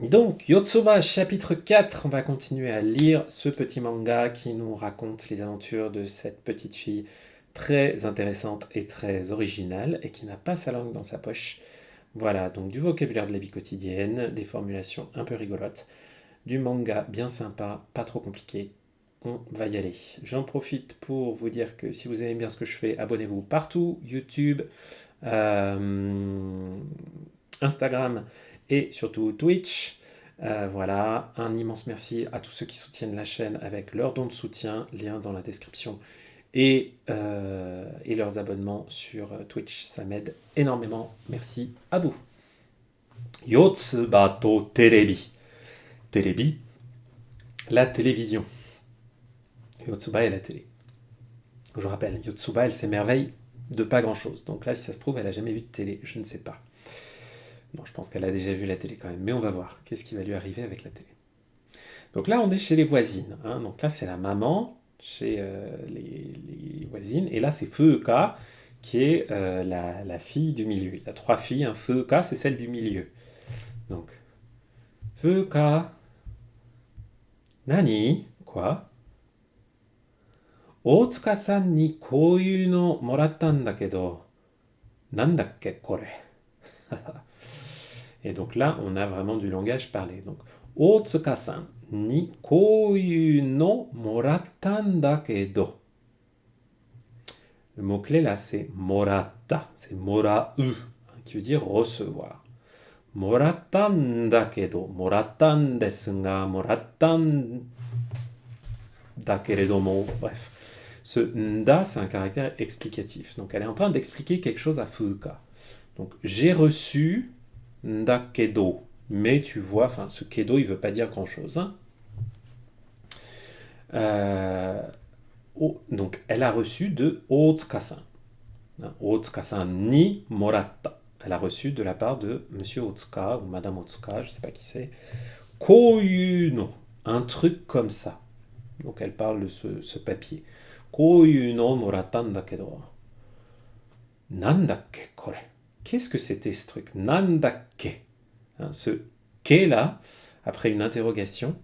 Donc, Yotsuba, chapitre 4, on va continuer à lire ce petit manga qui nous raconte les aventures de cette petite fille très intéressante et très originale et qui n'a pas sa langue dans sa poche. Voilà, donc du vocabulaire de la vie quotidienne, des formulations un peu rigolotes, du manga bien sympa, pas trop compliqué. On va y aller. J'en profite pour vous dire que si vous aimez bien ce que je fais, abonnez-vous partout, YouTube, euh, Instagram et surtout Twitch. Voilà, un immense merci à tous ceux qui soutiennent la chaîne avec leurs dons de soutien, lien dans la description, et leurs abonnements sur Twitch. Ça m'aide énormément. Merci à vous. Yotsuba to terebi. Terebi, la télévision. Yotsuba est la télé. Je rappelle, Yotsuba, elle s'émerveille de pas grand-chose. Donc là, si ça se trouve, elle a jamais vu de télé. Je ne sais pas. Non, je pense qu'elle a déjà vu la télé quand même. Mais on va voir. Qu'est-ce qui va lui arriver avec la télé. Donc là, on est chez les voisines. Hein. Donc là, c'est la maman chez les voisines. Et là, c'est Fuuka, qui est la fille du milieu. Il y a trois filles. Hein. Fuuka, c'est celle du milieu. Donc, Fuuka, nani? Quoi? Otsuka-san ni kouyu no moratta n da kedo, nandakke kore? Et donc là, on a vraiment du langage parlé. Donc, Otsuka-san ni kouyu no moratta n da kedo. Le mot-clé là, c'est moratta, c'est morau, hein, qui veut dire recevoir. Moratta n da kedo, moratta n desu ga, moratta n da keredomo, bref. Ce nda, c'est un caractère explicatif. Donc elle est en train d'expliquer quelque chose à Fuuka. Donc j'ai reçu nda kedo. Mais tu vois, enfin, ce kedo, il ne veut pas dire grand-chose. Hein. Donc elle a reçu de Otsuka-san. Otsuka-san ni moratta. Elle a reçu de la part de Monsieur Otsuka ou Madame Otsuka, je ne sais pas qui c'est. Kouyu no. Un truc comme ça. Donc elle parle de ce papier. Kouyu no moratta n da kedo. Nandakke kore. Qu'est-ce que c'était ce truc? Nandakke. Hein, ce ke là, après une interrogation,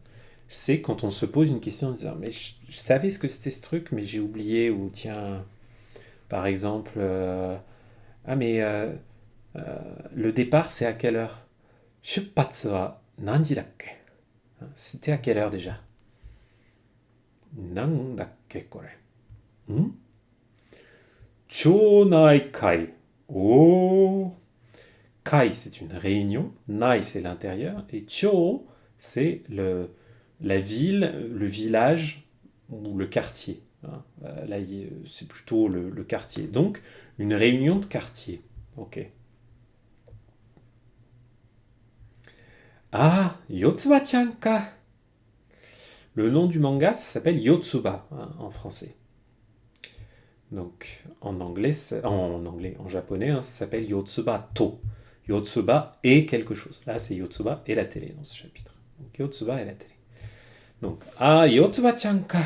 c'est quand on se pose une question en disant mais je savais ce que c'était ce truc, mais j'ai oublié, ou tiens, par exemple, ah mais le départ c'est à quelle heure? Shuppatsu wa nanji dakke? C'était à quelle heure déjà? Nandakke kore? Hmm? Chonai kai. Oh! Kai, c'est une réunion. Nai, c'est l'intérieur. Et Cho, c'est la ville, le village ou le quartier. Hein. Là, c'est plutôt le quartier. Donc, une réunion de quartier. Ok. Ah, Yotsuba-chan ka. Le nom du manga, ça s'appelle Yotsuba hein, en français. Donc, en anglais, en japonais, hein, ça s'appelle Yotsuba to. Yotsuba et quelque chose. Là, c'est Yotsuba et la télé dans ce chapitre. Donc, Yotsuba et la télé. Donc, ah, Yotsuba-chan ka.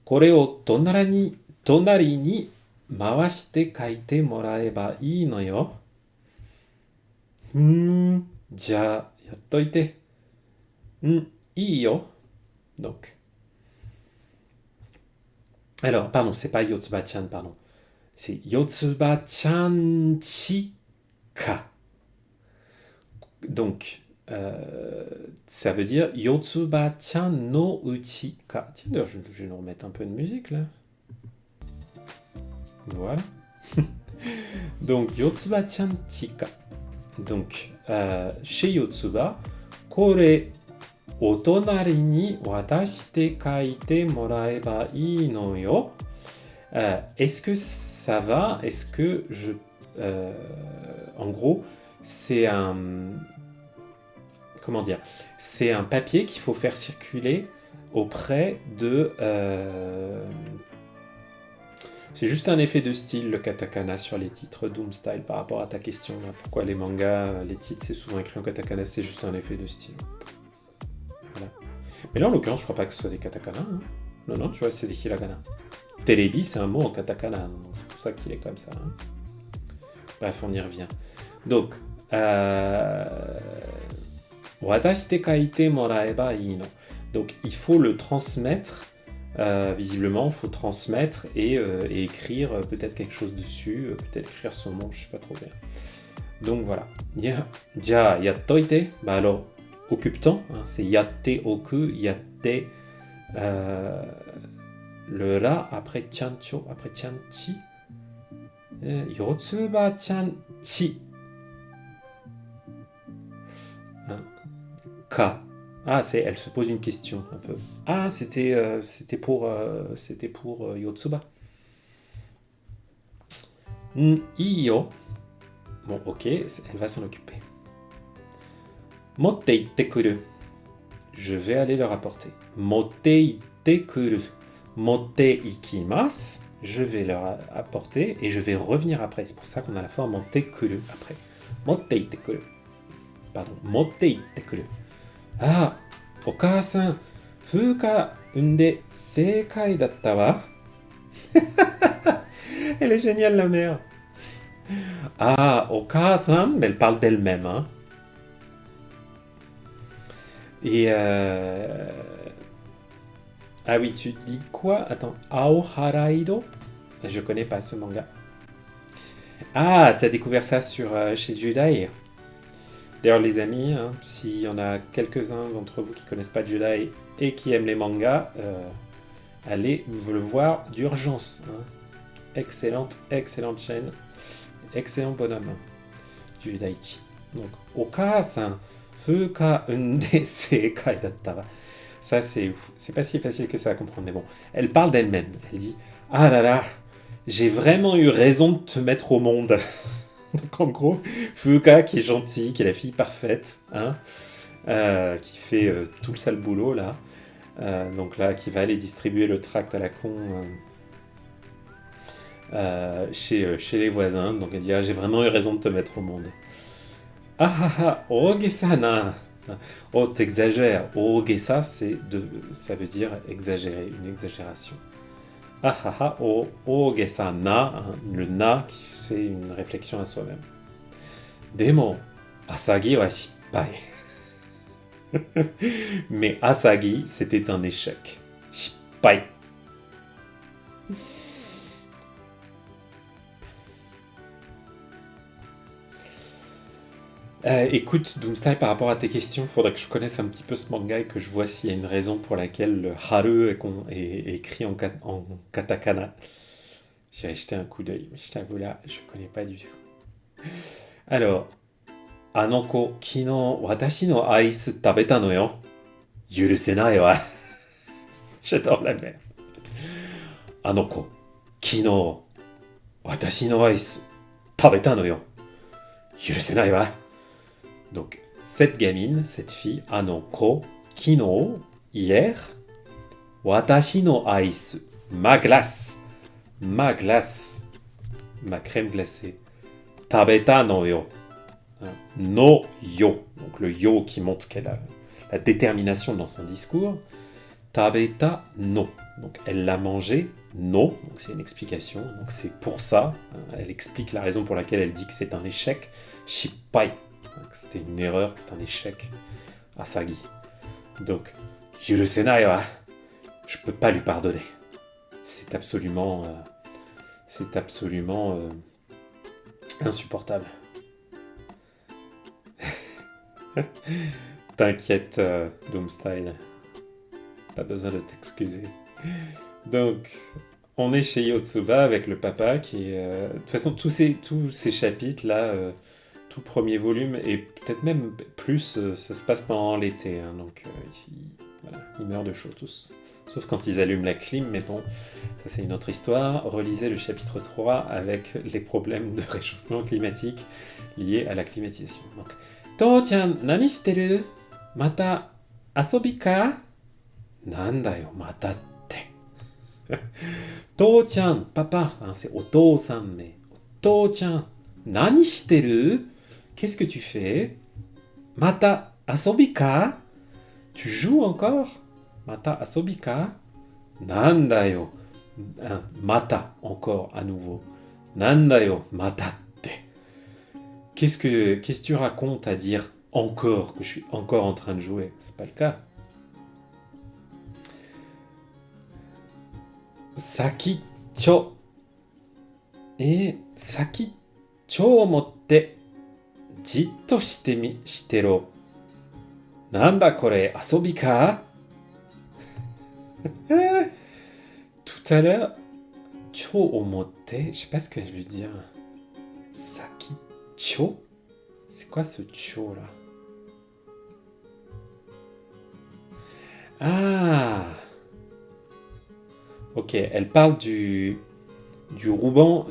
Kore o tonari ni mawashite kaite moraeba ii no yo. Ja, yattoite. Ii yo. Donc. Alors, pardon, c'est pas Yotsuba-chan, pardon. C'est Yotsuba-chan-chi-ka. Donc, ça veut dire Yotsuba-chan no uchi-ka. Tiens, d'ailleurs, je vais nous remettre un peu de musique là. Voilà. Donc, Yotsuba-chan-chi-ka. Donc, chez Yotsuba, kore otonari ni watashite kaite moraeba ii no yo. Est-ce que ça va? Est-ce que je... en gros, c'est un... Comment dire? C'est un papier qu'il faut faire circuler auprès de... C'est juste un effet de style, le katakana sur les titres Doomstyle par rapport à ta question. Là. Pourquoi les mangas, les titres, c'est souvent écrit en katakana? C'est juste un effet de style. Voilà. Mais là, en l'occurrence, je crois pas que ce soit des katakana. Hein. Non, non, tu vois, c'est des hiragana. Terebi, c'est un mot en katakana, donc c'est pour ça qu'il est comme ça. Hein. Bref, on y revient. Donc, Watashite kaite moraeba ii no. Donc il faut le transmettre, visiblement, il faut transmettre et écrire peut-être quelque chose dessus, peut-être écrire son nom, je sais pas trop bien. Donc voilà. Ja yattoite, bah alors, occupe-temps, hein, c'est yatte oku, yatte, le ra après chancho, après chanchi, yotsuba chanchi. Hein. Ka. Ah, elle se pose une question un peu. Ah, c'était pour Yotsuba. Iyo. Bon, ok, elle va s'en occuper. Motte itte kuru. Je vais aller le rapporter. Motte itte kuru. Motte ikimasu. Je vais le apporter et je vais revenir après. C'est pour ça qu'on a la forme motte kuru après. Motte itte kuru. Pardon, motte itte kuru. Ah, お母さん、風花産んで正解だったわ。Elle est géniale, la mère. Ah, お母さん, mais elle parle d'elle-même. Hein. Et ah oui, tu lis quoi? Attends, Aoharaido? Je connais pas ce manga. Ah, t'as découvert ça chez Judai. D'ailleurs, les amis, hein, s'il y en a quelques-uns d'entre vous qui connaissent pas Judai et qui aiment les mangas, allez le voir d'urgence. Hein. Excellente chaîne. Excellent bonhomme. Judaichi. Donc, Oka-san, fuka unde seikai datta wa. Ça, c'est pas si facile que ça à comprendre, mais bon. Elle parle d'elle-même. Elle dit, ah là là, j'ai vraiment eu raison de te mettre au monde. Donc en gros, Fuka qui est gentille, qui est la fille parfaite, hein, qui fait tout le sale boulot là, donc là qui va aller distribuer le tract à la con chez les voisins. Donc elle dit ah, j'ai vraiment eu raison de te mettre au monde. Ah ah ah, ogesa na. Oh t'exagères. Ogesa ça veut dire exagérer, une exagération. Ah ah ah, ogesa na, hein, le na qui fait une réflexion à soi-même. Demo, Asagi wa shippai. Mais Asagi, c'était un échec. Shippai. Écoute, Doomsday, par rapport à tes questions, il faudrait que je connaisse un petit peu ce manga et que je vois s'il y a une raison pour laquelle le Haru est écrit en katakana. J'irai jeter un coup d'œil, mais je t'avoue là, je connais pas du tout. Alors, Anoko, kino, watashi no ice tabeta no yo. Yurusenai wa. J'adore la mère. Anoko, kino, watashi no ice tabeta no yo. Yurusenai wa. Donc, cette gamine, cette fille, Anoko, kino, hier, watashi no ice, ma glace, ma crème glacée, tabeta no yo, no yo, donc le yo qui montre qu'elle a la détermination dans son discours, tabeta no, donc elle l'a mangé, no, donc c'est une explication, donc c'est pour ça, elle explique la raison pour laquelle elle dit que c'est un échec, shippai, que c'était une erreur, que c'est un échec, Asagi. Donc, yurusenai wa, je peux pas lui pardonner. C'est absolument insupportable. T'inquiète, Doomstyle. Pas besoin de t'excuser. Donc, on est chez Yotsuba avec le papa qui est... de toute façon, tous ces chapitres-là, tout premier volume, et peut-être même plus, ça se passe pendant l'été. Hein, donc, voilà, ils meurent de chaud tous. Sauf quand ils allument la clim, mais bon, ça c'est une autre histoire. Relisez le chapitre 3 avec les problèmes de réchauffement climatique liés à la climatisation. Donc, To-chan, nani shiteru? Mata asobi ka? Nanda yo, mata te. To-chan, papa, hein, c'est oto-san, mais To-chan, nani shiteru? Qu'est-ce que tu fais? Mata asobi ka? Tu joues encore? Mata asobi ka? Nanda yo. Mata, encore à nouveau. Nanda yo, mata te. Qu'est-ce que tu racontes à dire encore, que je suis encore en train de jouer. C'est pas le cas. Saki cho. Saki cho o motte, jitto shite ro. Nanda kore, asobi ka? Tout à l'heure, cho o motte, je sais pas ce que je veux dire. Saki cho? C'est quoi ce cho là? Ah! Ok, elle parle du ruban,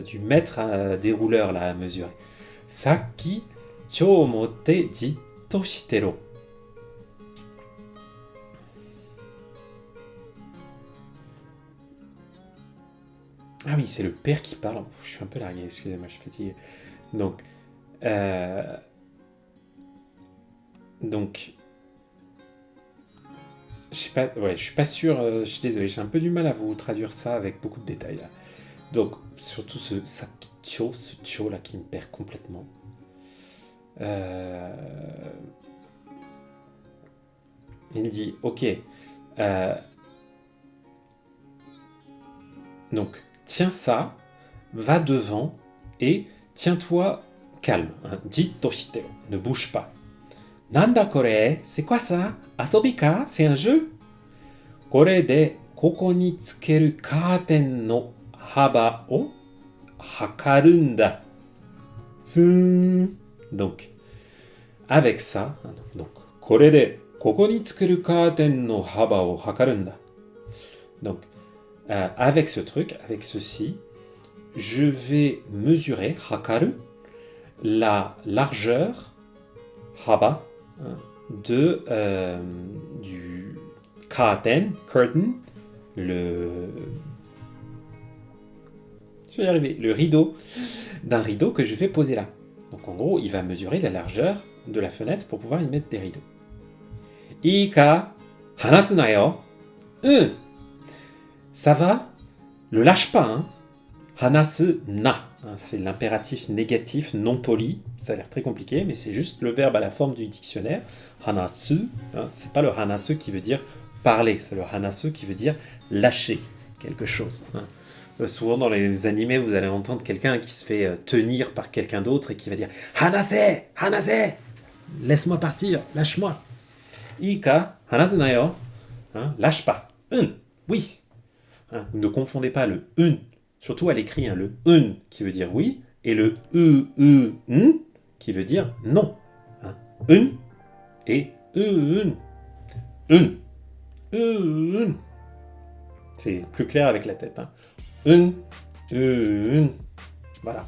du mètre dérouleur là à mesurer. Saki cho motte jitto shitero. Ah oui, c'est le père qui parle. Je suis un peu largué, excusez-moi, je suis fatigué. Donc, euh, donc, je sais pas, ouais, je suis pas sûr. Je suis désolé, j'ai un peu du mal à vous traduire ça avec beaucoup de détails là. Donc, surtout ce sakicho, ce cho là qui me perd complètement. Euh, il dit, ok, donc tiens ça, va devant et tiens-toi calme. Hein, jitto shite, ne bouge pas. Nanda kore, c'est quoi ça? Asobi ka, c'est un jeu? Kore de koko ni tsukeru katen no haba o hakaru nda. Donc, avec ça, donc, kore de koko ni tsukeru katen no haba o hakaru nda. Donc, avec ce truc, avec ceci, je vais mesurer, hakaru, la largeur, haba, du curtain, le rideau, d'un rideau que je vais poser là. Donc en gros, il va mesurer la largeur de la fenêtre pour pouvoir y mettre des rideaux. Ika, hanasu na yo. Ça va? Le lâche pas, hein. Hanasu na. C'est l'impératif négatif non poli. Ça a l'air très compliqué, mais c'est juste le verbe à la forme du dictionnaire. Hanasu, c'est pas le hanasu qui veut dire parler, c'est le hanasu qui veut dire lâcher quelque chose. Souvent dans les animés, vous allez entendre quelqu'un qui se fait tenir par quelqu'un d'autre et qui va dire Hanase, Hanase, laisse-moi partir, lâche-moi. Ika, hanasu na yo. Lâche pas. Oui. Ne confondez pas le surtout à l'écrit, le qui veut dire oui, et le qui veut dire non. Et c'est plus clair avec la tête. Voilà.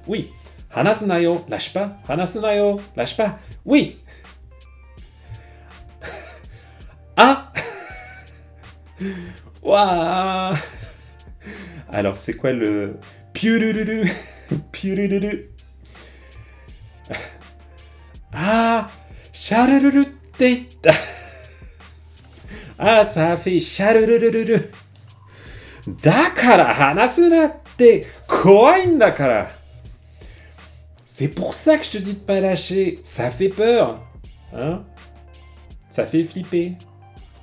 Oui. Hanasu na yo, lâche pas. Hanasu na yo, lâche pas. Oui. Ah. Waouh. Alors, c'est quoi le piurururu? Piurururu. Ah, charururu te. Ah, ça a fait charururu. Dakara hanasu na te kowai n dakara. C'est pour ça que je te dis de pas lâcher. Ça fait peur. Ça fait flipper.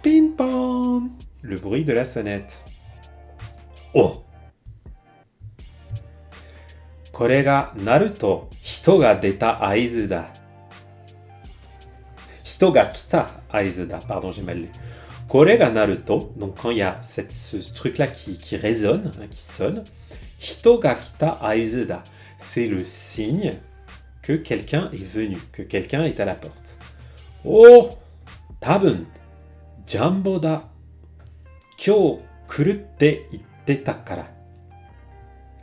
Ping-pong. Le bruit de la sonnette. Oh. これが鳴ると人が出た合図だ。人が来た合図だ。Pardon, j'ai mal lu. これが鳴ると, donc quand il y a ce truc-là qui résonne, qui sonne, 人が来た合図だ. C'est le signe que quelqu'un est venu, que quelqu'un est à la porte. Oh, 多分、ジャンボだ。今日来るって言ってたから。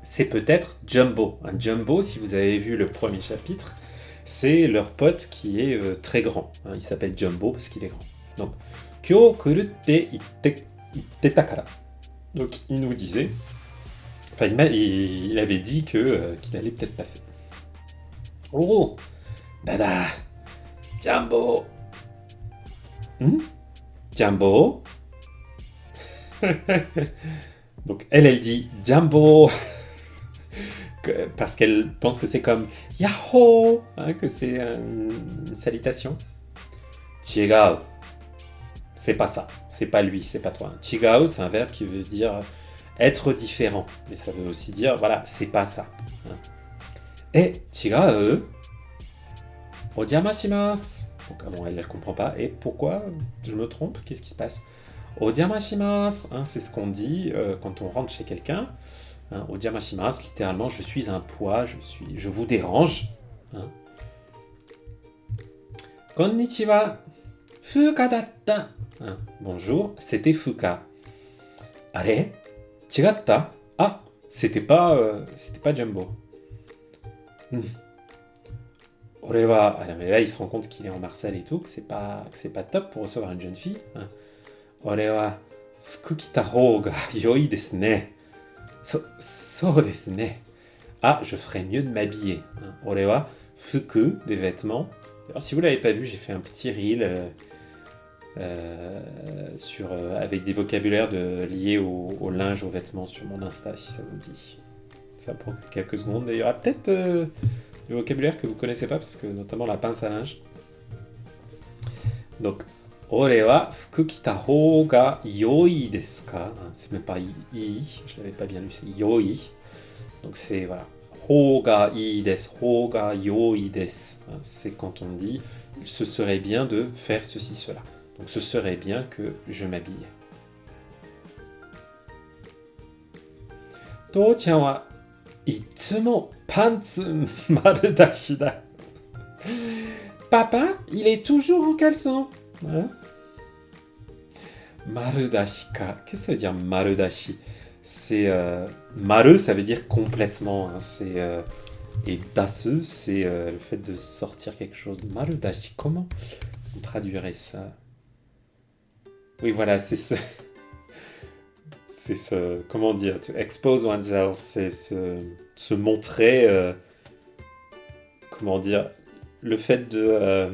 C'est peut-être Jumbo. Un Jumbo, si vous avez vu le premier chapitre, c'est leur pote qui est très grand. Il s'appelle Jumbo parce qu'il est grand. Donc, Kyo kurute itte takara. Donc, il nous disait, enfin, il avait dit qu'il allait peut-être passer. Oh, dada, Jumbo. Jumbo. Donc, elle dit Jumbo. parce qu'elle pense que c'est comme Yahoo, hein, que c'est une salutation. Chigao, c'est pas ça, c'est pas lui, c'est pas toi. Chigao, c'est un verbe qui veut dire être différent, mais ça veut aussi dire, voilà, c'est pas ça. Hein. Et chigao, ojamashimashou. Donc, bon, elle ne comprend pas. Et pourquoi je me trompe? Qu'est-ce qui se passe? Ojamashimashou, hein, c'est ce qu'on dit quand on rentre chez quelqu'un. Hein, ojamashimashou, littéralement, je suis un poids, je vous dérange. Hein. Konnichiwa, fuka datta. Hein, bonjour, c'était fuka. Are, chigatta. Ah, c'était pas Jumbo. Orewa, mais là il se rend compte qu'il est en Marseille et tout, que c'est pas top pour recevoir une jeune fille. Hein. Orewa, fuku kita hou ga yoi desu ne. So desu ne. Ah, je ferais mieux de m'habiller. Hein. Orewa, fuku, des vêtements. Alors si vous l'avez pas vu, j'ai fait un petit reel avec des vocabulaires liés au linge, aux vêtements sur mon Insta, si ça vous dit. Ça prend que quelques secondes. Il y aura peut-être du vocabulaire que vous connaissez pas, parce que notamment la pince à linge. Donc, ore wa fuku kita hou ga yoi desu ka? C'est même pas i, je l'avais pas bien lu, c'est yoi. Donc c'est, voilà. Hou ga ii desu, hou ga yoi desu. C'est quand on dit, ce serait bien de faire ceci, cela. Donc ce serait bien que je m'habille. To-chan wa itsumo pantsu marudashi da. Papa, il est toujours en caleçon. Hein? Marudashi ka. Qu'est-ce que ça veut dire marudashi? C'est maru, ça veut dire complètement. Hein, et dasu, c'est le fait de sortir quelque chose. Marudashi, comment on traduirait ça? Oui, voilà, c'est ce. C'est ce. Comment dire? To expose oneself, c'est se montrer. Comment dire? Le fait de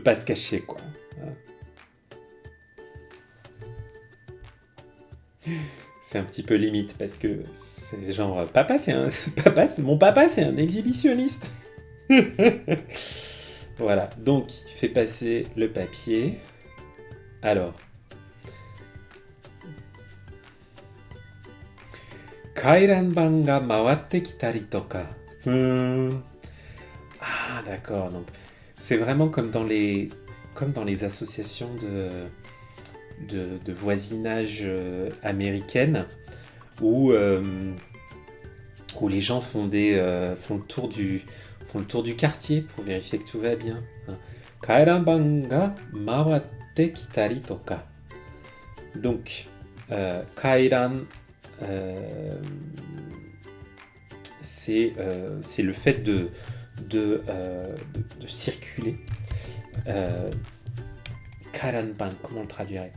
pas se cacher, quoi. C'est un petit peu limite parce que c'est genre mon papa c'est un exhibitionniste. Voilà, donc il fait passer le papier. Alors, Kairanban ga mawatte kitari toka. Ah d'accord, donc c'est vraiment comme dans les associations de voisinage américaines où les gens font le tour du quartier pour vérifier que tout va bien. Kairanban ga mawatte kitari toka. Donc kairan c'est le fait de circuler. Karanban, comment on le traduirait?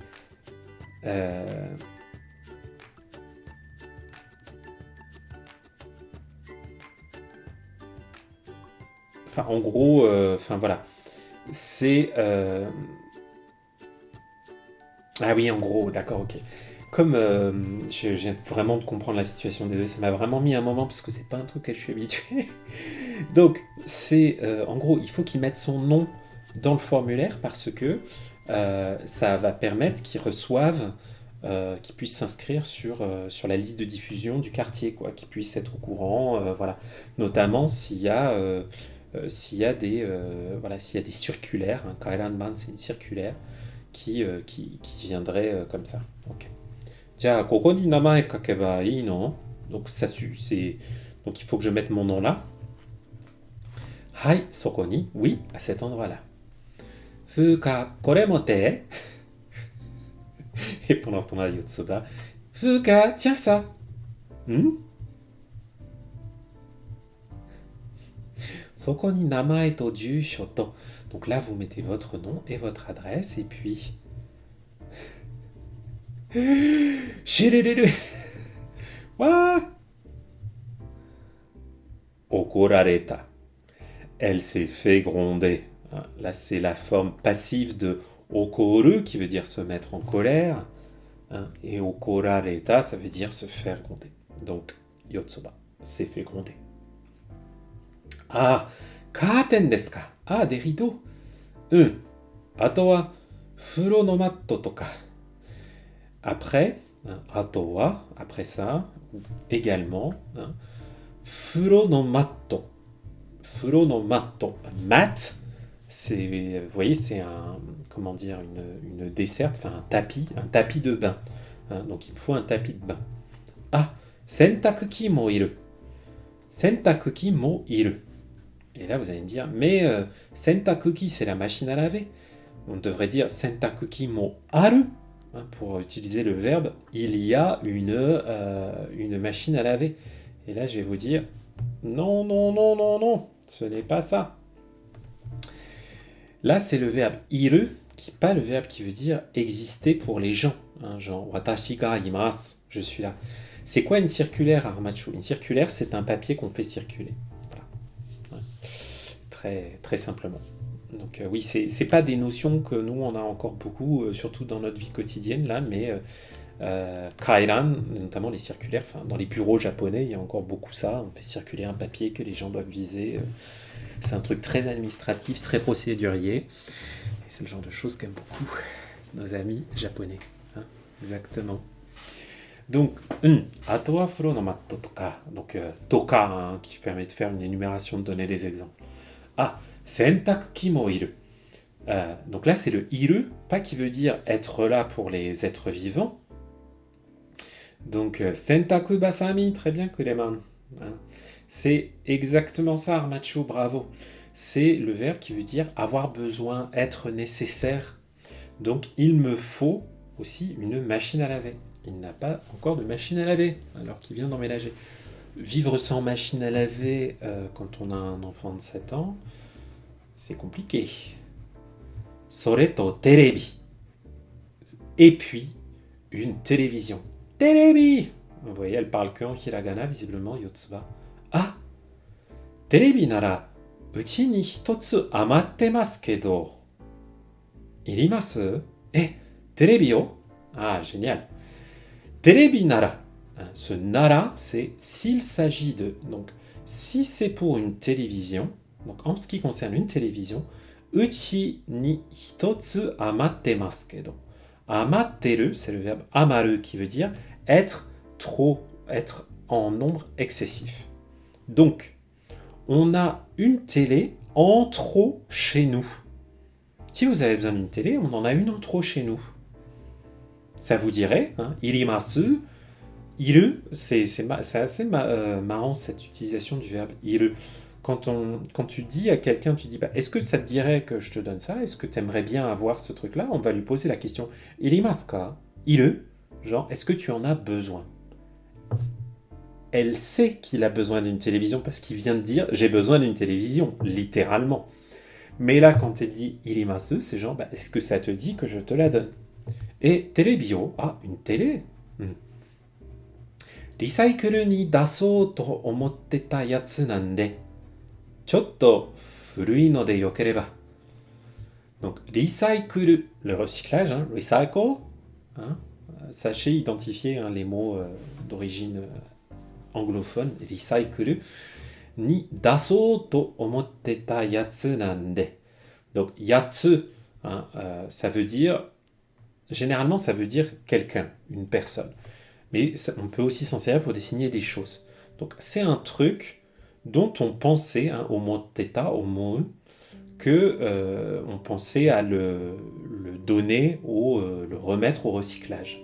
Enfin, en gros, voilà. C'est... Ah oui, en gros, d'accord, ok. Comme je viens vraiment de comprendre la situation, désolé, ça m'a vraiment mis un moment parce que c'est pas un truc auquel je suis habitué. Donc, c'est en gros, il faut qu'il mette son nom dans le formulaire parce que ça va permettre qu'il reçoive, qu'il puisse s'inscrire sur la liste de diffusion du quartier, quoi, qu'il puisse être au courant, voilà. Notamment s'il y a des circulaires. Hein, Kailanman, c'est une circulaire qui viendrait comme ça. Ok. Tiens, koko ni namae kakeba ii no? Donc donc il faut que je mette mon nom là. Hai, soko ni, oui, à cet endroit-là. Fuka, kore mote. Et pendant ce temps-là, Yotsuba. Fuka, tiens ça. Soko ni namae to jusho to. Donc là, vous mettez votre nom et votre adresse, et puis... Shiririru. Wa. Okorareta. Elle s'est fait gronder. Là, c'est la forme passive de okoru, qui veut dire se mettre en colère. Et okorareta, ça veut dire se faire gronder. Donc, yotsuba, c'est fécondé. Ah, katen desu ka? Ah, des rideaux. Ato wa furo no matto toka. Après, ato wa, après ça, également, furo no matto. Furo no matto. Mat, c'est, vous voyez, c'est un, comment dire, une desserte, enfin un tapis de bain. Donc il me faut un tapis de bain. Ah, sentakuki mo iru. Sentakuki mo iru. Et là, vous allez me dire, mais sentakuki, c'est la machine à laver. On devrait dire sentakuki mo aru. Pour utiliser le verbe, il y a une machine à laver. Et là, je vais vous dire, non, non, non, non, non, ce n'est pas ça. Là, c'est le verbe iru, qui pas le verbe qui veut dire exister pour les gens. Genre, watashi ga imasu, je suis là. C'est quoi une circulaire, Haramatsu? Une circulaire, c'est un papier qu'on fait circuler. Voilà. Très, très simplement. Donc oui, c'est pas des notions que nous, on a encore beaucoup, surtout dans notre vie quotidienne, là, mais kairan, notamment les circulaires, dans les bureaux japonais, il y a encore beaucoup ça. On fait circuler un papier que les gens doivent viser. C'est un truc très administratif, très procédurier. Et c'est le genre de choses qu'aiment beaucoup nos amis japonais. Exactement. Donc, ato wa furo no matto toka. Donc, toka, qui permet de faire une énumération, de donner des exemples. Ah, sentakuki mo iru. Donc là, c'est le iru, pas qui veut dire être là pour les êtres vivants. Donc, sentaku basami, très bien, Kureman. C'est exactement ça, Haramatsu, bravo. C'est le verbe qui veut dire avoir besoin, être nécessaire. Donc, il me faut aussi une machine à laver. Il n'a pas encore de machine à laver, alors qu'il vient d'emménager. Vivre sans machine à laver quand on a un enfant de 7 ans, c'est compliqué. Sore to terebi. Et puis, une télévision. Terebi! Vous voyez, elle parle que en hiragana, visiblement, Yotsuba. Ah! Terebi nara, uchi ni hitotsu amattemasu kedo. Irimasu? Terebi o? Ah, génial. Terebi nara. Ce nara, c'est s'il s'agit de. Donc, si c'est pour une télévision, donc en ce qui concerne une télévision, uchi ni hitotsu amattemasu kedo. Amatteru, c'est le verbe amaru qui veut dire être trop, être en nombre excessif. Donc, on a une télé en trop chez nous. Si vous avez besoin d'une télé, on en a une en trop chez nous. Ça vous dirait, irimasu, iru, c'est assez marrant cette utilisation du verbe iru. Quand tu dis à quelqu'un, tu dis, est-ce que ça te dirait que je te donne ça? Est-ce que tu aimerais bien avoir ce truc-là? On va lui poser la question, irimasu ka? Iru, genre, est-ce que tu en as besoin? Elle sait qu'il a besoin d'une télévision parce qu'il vient de dire, j'ai besoin d'une télévision, littéralement. Mais là, quand elle dit irimasu, c'est genre, est-ce que ça te dit que je te la donne? Et terebio, une télé. Recycle ni dasou to omotte ta yatsu nande. Chotto furui no de yokereba. Donc, recycle, le recyclage, recycle. Sachez identifier les mots d'origine anglophone, recycle. Ni dasou to omotte ta yatsu nande. Donc, yatsu, ça veut dire. Généralement, ça veut dire quelqu'un, une personne. Mais on peut aussi s'en servir pour désigner des choses. Donc, c'est un truc dont on pensait, au mot theta, au mot que on pensait à le donner, le remettre au recyclage.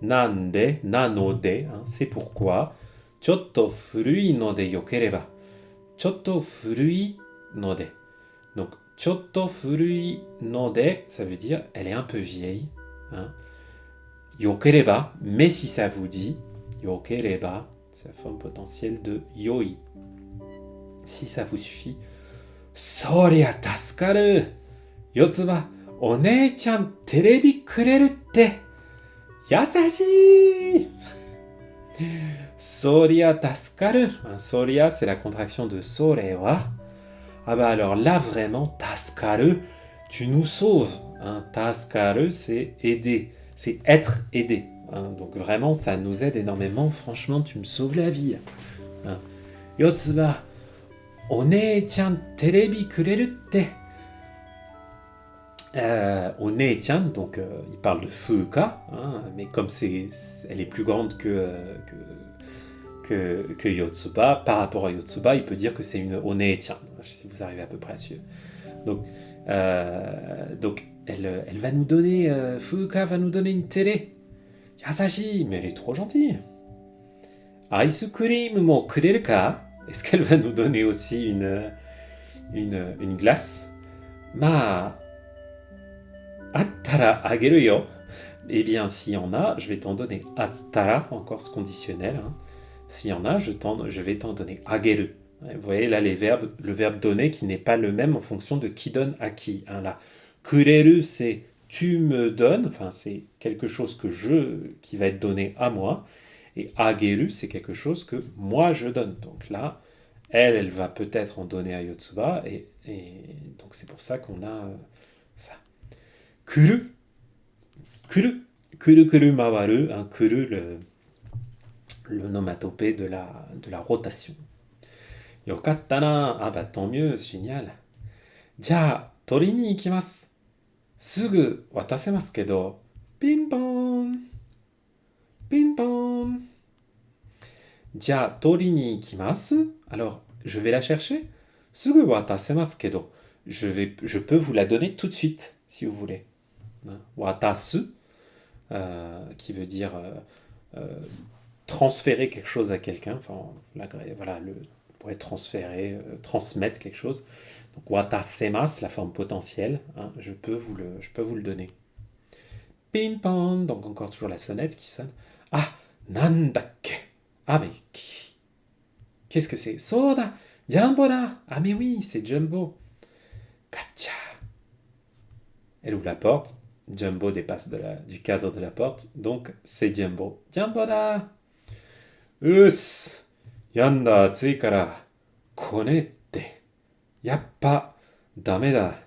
Nande, nanode, c'est pourquoi. Chotto furui no de yokereba. Chotto furui no de. Donc, chotto furui no de, ça veut dire elle est un peu vieille. Yokereba, mais si ça vous dit, yokereba, c'est la forme potentielle de yoi. Si ça vous suffit, soria tasukaru. Yotsuba, onei-chan terebi kureru tte. Yasashi! Soria tasukaru. Soria, c'est la contraction de sorewa. Alors là, vraiment, tasukaru, tu nous sauves. Tasukaru, c'est aider. C'est être aidé. hein. Donc vraiment, ça nous aide énormément. Franchement, tu me sauves la vie. Hein. Yotsuba, one-chan terebi kureru te. One-chan, donc il parle de Fuuka, hein, mais comme elle est plus grande que Yotsuba, par rapport à Yotsuba, il peut dire que c'est une one-chan, si vous arrivez à peu près à suivre. Donc elle va nous donner, Fuuka va nous donner une télé. Yasashi, mais elle est trop gentille. Ice cream mo kureru ka? Est-ce qu'elle va nous donner aussi une glace? Ma attara ageru yo. Eh bien, s'il y en a, je vais t'en donner. Attara, encore ce conditionnel. Hein. S'il y en a, je vais t'en donner. Ageru. Vous voyez là le verbe donner qui n'est pas le même en fonction de qui donne à qui. Hein, là, kureru, c'est tu me donnes, enfin c'est quelque chose qui va être donné à moi. Et ageru, c'est quelque chose que moi je donne. Donc là, elle va peut-être en donner à Yotsuba. Et donc c'est pour ça qu'on a ça. Kuru, kuru, kuru kuru mawaru, hein, kuru, l'onomatopée de la rotation. Yokatta na, ah bah tant mieux, c'est génial. Ja, tori ni ikimasu. Sugu watasemasu kedo. Ping pong. Ping pong. Ja, tori ni ikimasu. Alors, je vais la chercher. Sugu watasemasu kedo. Je peux vous la donner tout de suite, si vous voulez. Watasu, qui veut dire transférer quelque chose à quelqu'un. Enfin, voilà, on pourrait transférer, transmettre quelque chose. Donc, watasemasu, la forme potentielle. Hein, je peux vous le donner. Ping pong, donc encore toujours la sonnette qui sonne. Ah, nandakke. Ah, mais qu'est-ce que c'est? Soda, Jumbo da. Ah, mais oui, c'est Jumbo. Gacha. Elle ouvre la porte. Jumbo dépasse du cadre de la porte, donc c'est Jumbo. Jumbo da. Us. Yanda atsui kara. Kone tte. Yappa. Dame da.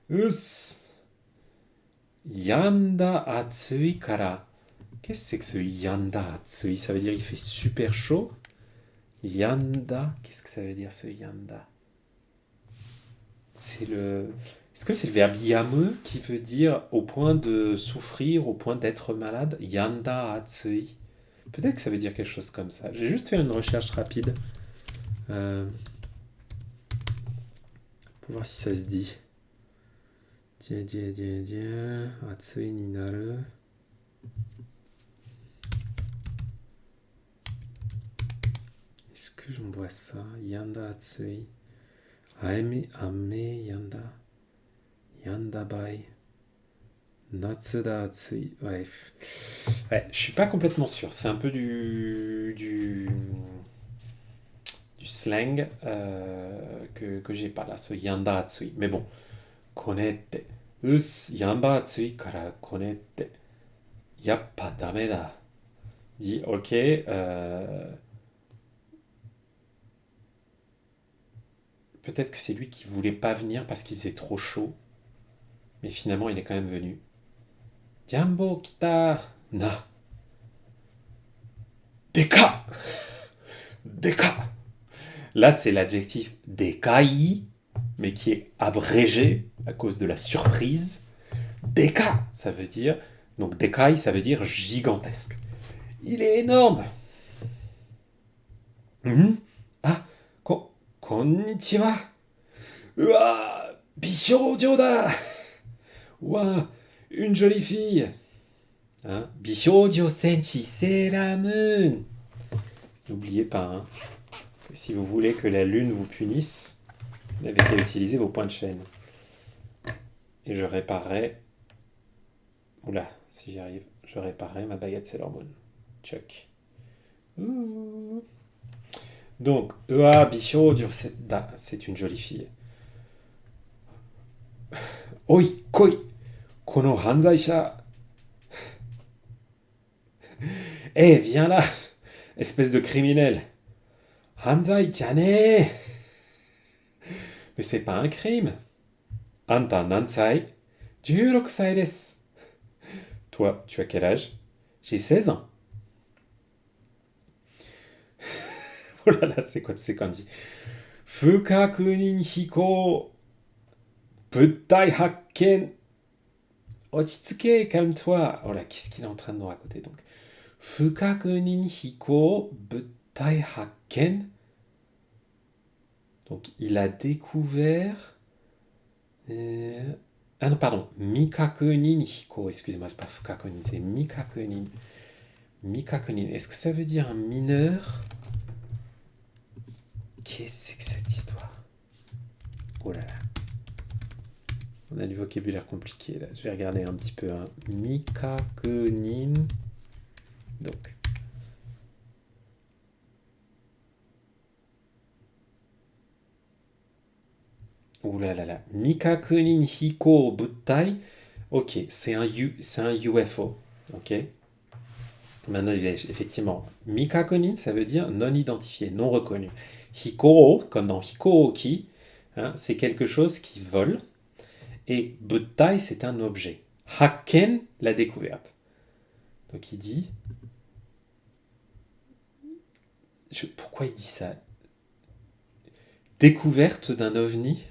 Us. Yanda atsui kara. Qu'est-ce que c'est que ce yanda atsui? Ça veut dire il fait super chaud. Yanda. Qu'est-ce que ça veut dire ce yanda? Est-ce que c'est le verbe yame qui veut dire au point de souffrir, au point d'être malade? Yanda atsui. Peut-être que ça veut dire quelque chose comme ça. J'ai juste fait une recherche rapide. Pour voir si ça se dit. Atsui ni naru. Est-ce que je me vois ça? Yanda atsui. Ame yanda. Yanda bai. Natsuda atsui. Ouais, je suis pas complètement sûr. C'est un peu du slang que j'ai pas là, ce yanda atsui. Mais bon, konette. Us yanda atsui kara konette. Yappa dame da. Dit ok. Peut-être que c'est lui qui voulait pas venir parce qu'il faisait trop chaud. Mais finalement, il est quand même venu. Jumbo kita na. Deka. Deka. Là, c'est l'adjectif dekai, mais qui est abrégé à cause de la surprise. Deka, ça veut dire... Donc dekai, ça veut dire gigantesque. Il est énorme. Ah, konnichiwa. Ouah, bishoujo da. Ouah, une jolie fille. Hein? Bishoujo senshi sera moon. N'oubliez pas, hein, que si vous voulez que la lune vous punisse, vous n'avez qu'à utiliser vos points de chaîne. Et je réparerai... Oula, si j'y arrive, je réparerai ma baguette Sailor Moon. Chuck. Ouh. Donc, Ua Bishoujo da, c'est une jolie fille. Oi, koi, kono hanzaisha. Eh, viens là, espèce de criminel. Hanzai jane. Mais c'est pas un crime. Anta nansai, 16 sai desu. Toi, tu as quel âge? J'ai 16 ans. Oh là là, c'est comme dit. Fukakunin hiko, butai hakken. Ochitsuke, calme-toi. Oh là, qu'est-ce qu'il est en train de nous raconter donc? Fukakunin hiko, butai hakken. Donc, il a découvert. Ah non, pardon. Mikakunin hiko. Excusez-moi, c'est pas Fukakunin, c'est Mikakunin. Mikakunin. Est-ce que ça veut dire un mineur? Qu'est-ce que c'est que cette histoire? Oh là là. On a du vocabulaire compliqué là. Je vais regarder un petit peu. Hein. Mikakunin. Donc. Ouh là là là. Mikakunin hiko butai. Ok, c'est un UFO. Ok. Maintenant, effectivement, Mikakunin, ça veut dire non identifié, non reconnu. Hiko, comme dans Hikooki, hein, c'est quelque chose qui vole. Et Buttai, c'est un objet. Hakken, la découverte. Donc il dit. Pourquoi il dit ça? Découverte d'un ovni.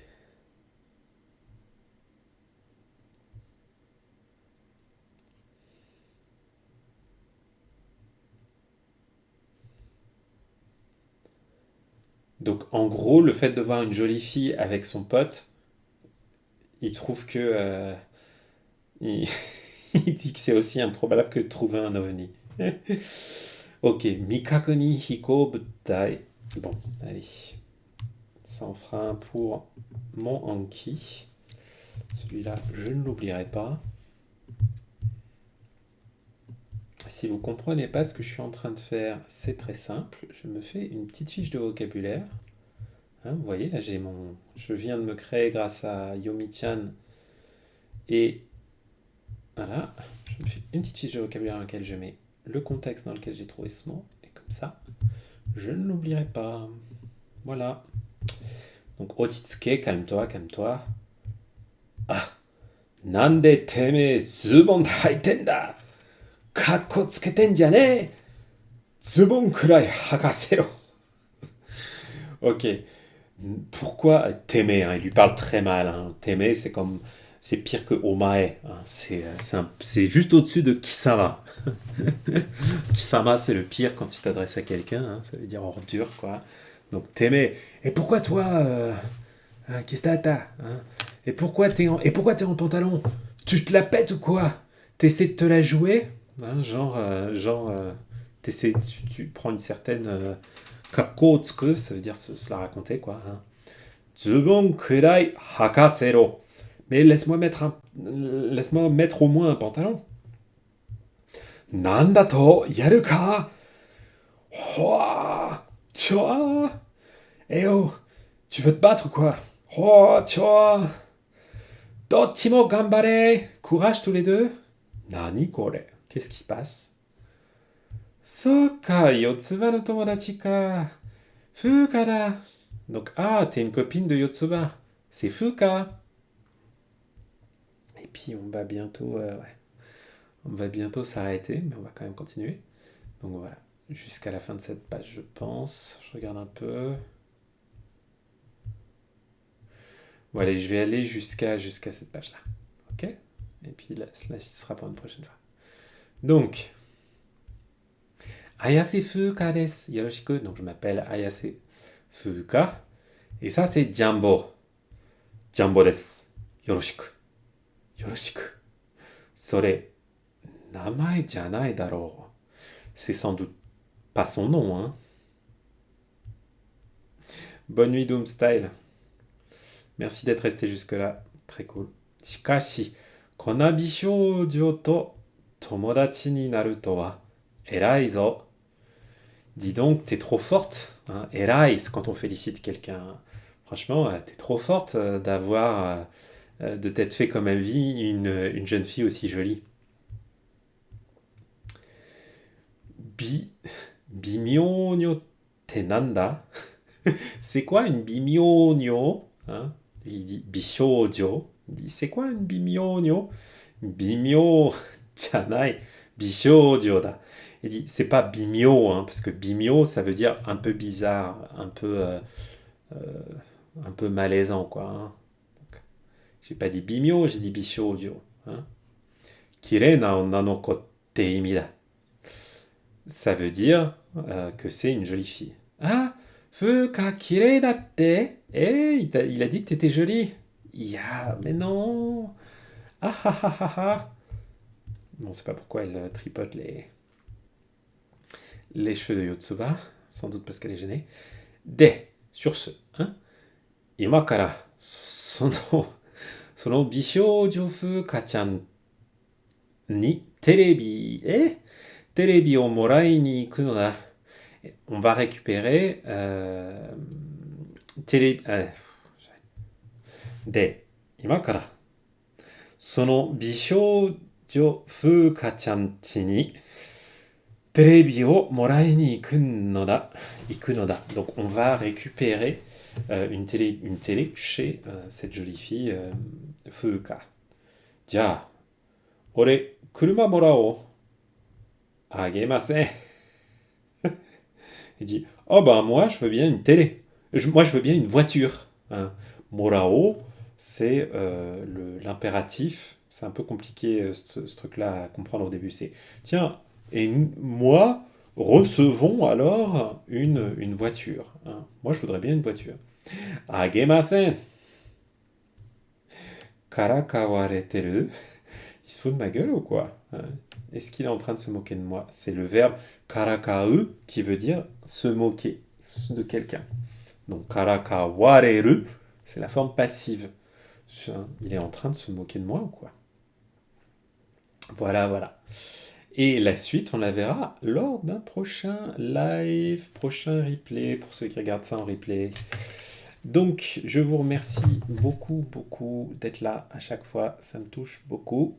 Donc en gros, le fait de voir une jolie fille avec son pote, il trouve que. Il, il dit que c'est aussi improbable que de trouver un ovni. Ok, Mikaku ni hiko butai. Bon, allez. Ça en fera un pour mon Anki. Celui-là, je ne l'oublierai pas. Si vous ne comprenez pas ce que je suis en train de faire, c'est très simple. Je me fais une petite fiche de vocabulaire. Hein, vous voyez, là, je viens de me créer grâce à Yomi-chan. Et voilà, je me fais une petite fiche de vocabulaire dans laquelle je mets le contexte dans lequel j'ai trouvé ce mot. Et comme ça, je ne l'oublierai pas. Voilà. Donc, Ochitsuke, calme-toi, calme-toi. Ah, Nande teme zubon haiten da. Kakko tsuketen ja ne. Zubon kurai hakasero. Ok. Pourquoi Teme, hein, il lui parle très mal. Hein. Teme, c'est comme. C'est pire que Omae. Hein. C'est juste au-dessus de Kisama. Kisama, c'est le pire quand tu t'adresses à quelqu'un. Hein. Ça veut dire ordure, quoi. Donc, Teme. Et pourquoi toi qu'est-ce que t'as hein? Et pourquoi t'es en pantalon? Tu te la pètes ou quoi? T'essaies de te la jouer? Hein, tu prends une certaine kakotsuku, ça veut dire se la raconter quoi. Hein. Zubon kurai hakasero. Mais laisse-moi mettre au moins un pantalon. Nanda to yaru ka? Hoa, tchoa. Eh oh, tu veux te battre ou quoi? Oh, tchoa. Dochimo gambare. Courage tous les deux. Nani kore? Qu'est-ce qui se passe? Soka, Yotsuba no tomodachi ka. Fuka da. Donc, ah, t'es une copine de Yotsuba. C'est Fuka. Et puis, on va bientôt s'arrêter, mais on va quand même continuer. Donc voilà, jusqu'à la fin de cette page, je pense. Je regarde un peu. Voilà, je vais aller jusqu'à cette page-là. Ok? Et puis là, ce sera pour une prochaine fois. Donc, Ayase Fuka desu. Yoroshiku. Donc, je m'appelle Ayase Fuka. Et ça, c'est Jambo. Jambo desu. Yoroshiku. Yoroshiku. Sore, namae janai daro. C'est sans doute pas son nom, hein. Bonne nuit, Doomstyle. Merci d'être resté jusque-là. Très cool. Shikashi, konabi shoujo to tomodachi ni naru to wa erai zo. Dis donc, t'es trop forte. Hein. Erai, c'est quand on félicite quelqu'un. Franchement, t'es trop forte de t'être fait comme avis une jeune fille aussi jolie. Bi, bimyonyo te nanda? C'est quoi une bimyonyo? Hein? Il dit bishoujo. Il dit c'est quoi une bimyonyo? Bimyo janai, bishoujo da. Il dit, c'est pas bimyo, hein, parce que bimyo, ça veut dire un peu bizarre, un peu malaisant, quoi. Hein. J'ai pas dit bimyo, j'ai dit bishoujo. Hein. Kirei na onna no ko te imi da. Ça veut dire que c'est une jolie fille. Ah, fuka kirei datte. Eh, il a dit que t'étais jolie. Ya, mais non. Ah ah ah ah ah. On sait pas pourquoi elle tripote les cheveux de Yotsuba, sans doute parce qu'elle est gênée. De, sur ce, hein, imakara, sono bishoujo fuka-chan ni terebi, terebi o morai ni iku no da. On va récupérer télé. De, imakara, sono bishoujo fuka-chan chi ni terebi o morai ni iku no da. Donc on va récupérer une télé chez cette jolie fille Fuka. Ja, ore kuruma morao. Agemasen. Il dit, oh ben moi je veux bien une télé. Moi je veux bien une voiture. Hein. Morao, c'est l'impératif. C'est un peu compliqué ce truc-là à comprendre au début. C'est, tiens, et moi, recevons alors une voiture. Hein. Moi je voudrais bien une voiture. Agemasen. Karakawareteru. Il se fout de ma gueule ou quoi? Est-ce qu'il est en train de se moquer de moi? C'est le verbe karakau qui veut dire se moquer de quelqu'un. Donc karakawareru, c'est la forme passive. Il est en train de se moquer de moi ou quoi? Voilà, voilà. Et la suite, on la verra lors d'un prochain live, prochain replay, pour ceux qui regardent ça en replay. Donc, je vous remercie beaucoup, beaucoup d'être là à chaque fois. Ça me touche beaucoup.